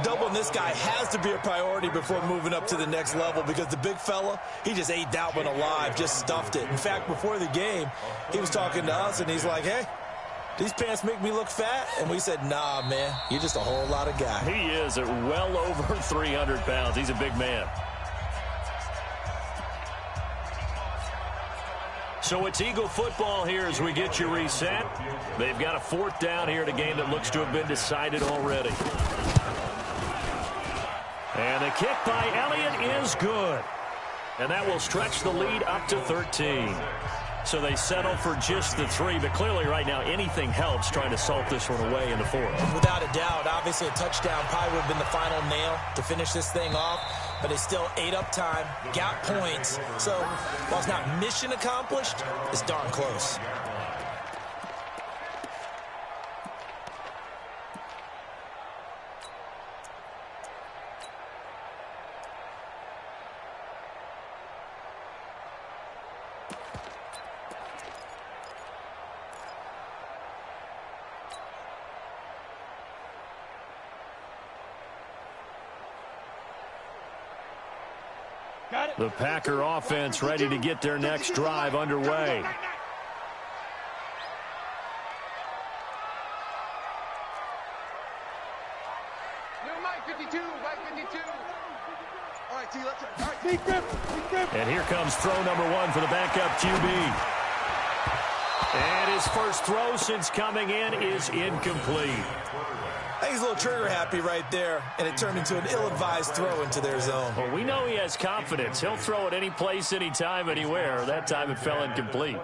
Doubling this guy has to be a priority before moving up to the next level because the big fella, he just ate that one alive, just stuffed it. In fact, before the game, he was talking to us, and he's like, hey, these pants make me look fat? And we said, nah, man, you're just a whole lot of guy. He is at well over 300 pounds. He's a big man. So it's Eagle football here as we get you reset. They've got a 4th down here in a game that looks to have been decided already. And the kick by Elliott is good. And that will stretch the lead up to 13. So they settle for just the 3. But clearly right now anything helps trying to salt this one away in the 4th. Without a doubt, obviously a touchdown probably would have been the final nail to finish this thing off. But they still ate up time, got points. So while it's not mission accomplished, it's darn close. The Packer offense ready to get their next drive underway. Mike 52, Mike 52. All right, T, let's go. All right, T. And here comes throw number 1 for the backup QB. And his first throw since coming in is incomplete. I think he's a little trigger happy right there, and it turned into an ill-advised throw into their zone. Well, we know he has confidence. He'll throw it any place, anytime, anywhere. That time it fell incomplete.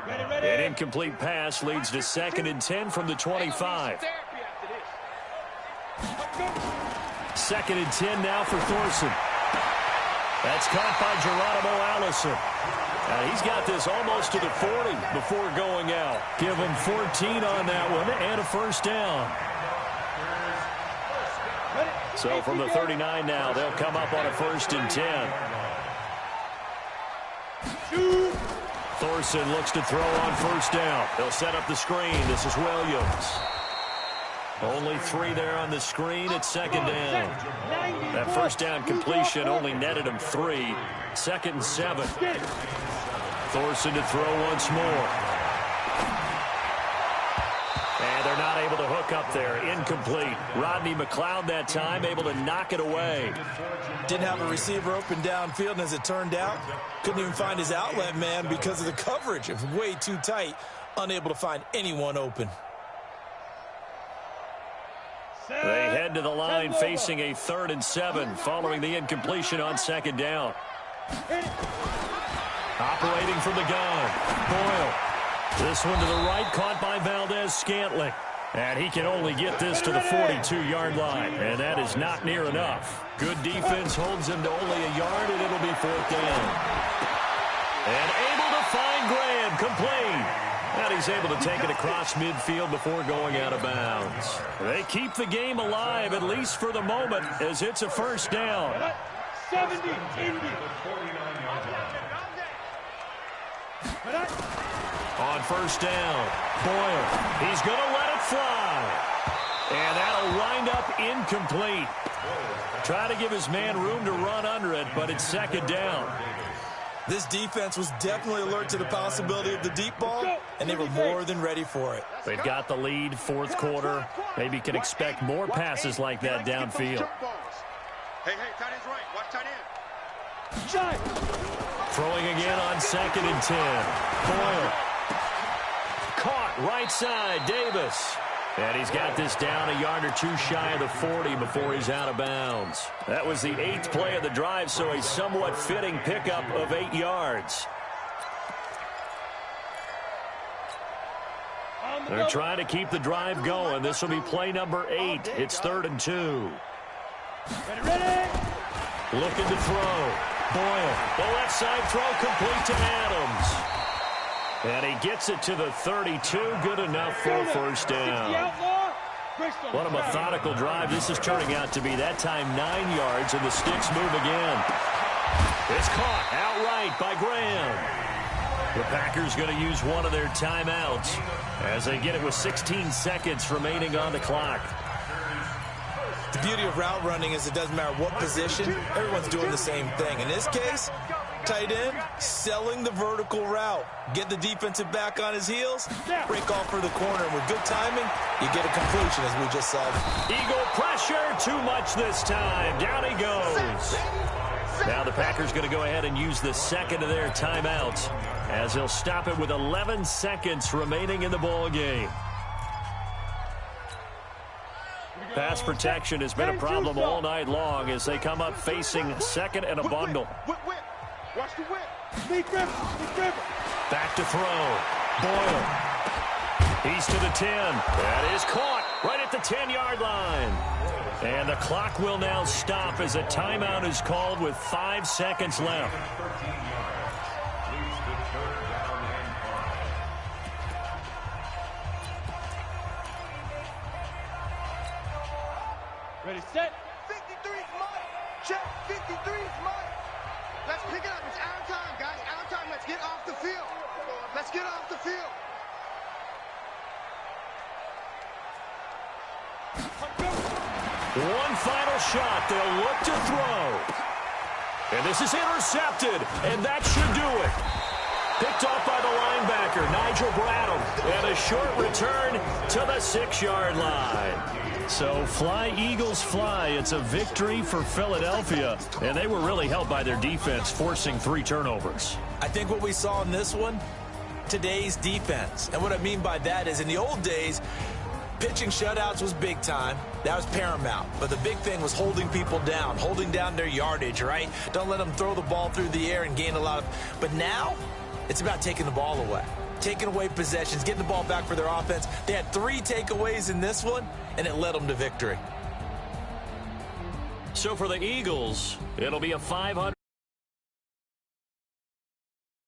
An incomplete pass leads to 2nd and 10 from the 25. 2nd and 10 now for Thorson. That's caught by Geronimo Allison. He's got this almost to the 40 before going out. Give him 14 on that one and a first down. So from the 39 now, they'll come up on a 1st and 10. Thorson looks to throw on 1st down. They'll set up the screen. This is Williams. Only 3 there on the screen at 2nd down. That 1st down completion only netted him 3. 2nd and 7. Thorson to throw once more. And they're not able to hook up there. Incomplete. Rodney McLeod that time able to knock it away. Didn't have a receiver open downfield, and as it turned out, couldn't even find his outlet man because of the coverage. It was way too tight. Unable to find anyone open. They head to the line facing a 3rd and 7 following the incompletion on 2nd down. Operating from the gun, Boyle. This one to the right, caught by Valdez-Scantling. And he can only get this to the 42-yard line, and that is not near enough. Good defense holds him to only a yard, and it'll be 4th down. And able to find Graham, complete. And he's able to take it across midfield before going out of bounds. They keep the game alive, at least for the moment, as it's a 1st down. 70, Indy. On 1st down, Boyle. He's going to let it fly. And that'll wind up incomplete. Try to give his man room to run under it, but it's 2nd down. This defense was definitely alert to the possibility of the deep ball, and they were more than ready for it. They've got the lead, 4th quarter. Maybe can expect more passes like that downfield. Hey, tight end's right. Watch tight end. Shot. Throwing again on 2nd and 10. Boyle. Caught right side, Davis. And he's got this down a yard or 2 shy of the 40 before he's out of bounds. That was the 8th play of the drive, so a somewhat fitting pickup of 8 yards. They're trying to keep the drive going. This will be play number 8. It's 3rd and 2. Ready. Looking to throw. Boyle. The left side throw complete to Adams. And he gets it to the 32. Good enough for a 1st down. What a methodical drive this is turning out to be. That time 9 yards, and the sticks move again. It's caught outright by Graham. The Packers going to use one of their timeouts as they get it with 16 seconds remaining on the clock. The beauty of route running is it doesn't matter what position, everyone's doing the same thing. In this case, tight end, selling the vertical route. Get the defensive back on his heels, break off for the corner. And with good timing, you get a completion, as we just saw. Eagle pressure, too much this time. Down he goes. Now the Packers going to go ahead and use the 2nd of their timeouts as they'll stop it with 11 seconds remaining in the ball game. Pass protection has been a problem all night long as they come up facing 2nd and a bundle. Whip. Watch the whip. Sneak grip. Back to throw. Boyle. He's to the 10. That is caught right at the 10-yard line. And the clock will now stop as a timeout is called with 5 seconds left. Ready, set. 53's mine. Check. 53's mine. Let's pick it up. It's our time, guys. Our time. Let's get off the field. Let's get off the field. One final shot. They'll look to throw. And this is intercepted. And that should do it. Picked off by the linebacker, Nigel Bradham. And a short return to the 6-yard line. So fly, Eagles, fly. It's a victory for Philadelphia. And they were really helped by their defense, forcing 3 turnovers. I think what we saw in this one, today's defense. And what I mean by that is in the old days, pitching shutouts was big time. That was paramount. But the big thing was holding people down, holding down their yardage, right? Don't let them throw the ball through the air and gain a lot of... But now, it's about taking the ball away. Taking away possessions, getting the ball back for their offense. They had 3 takeaways in this one, and it led them to victory. So for the Eagles, it'll be a 500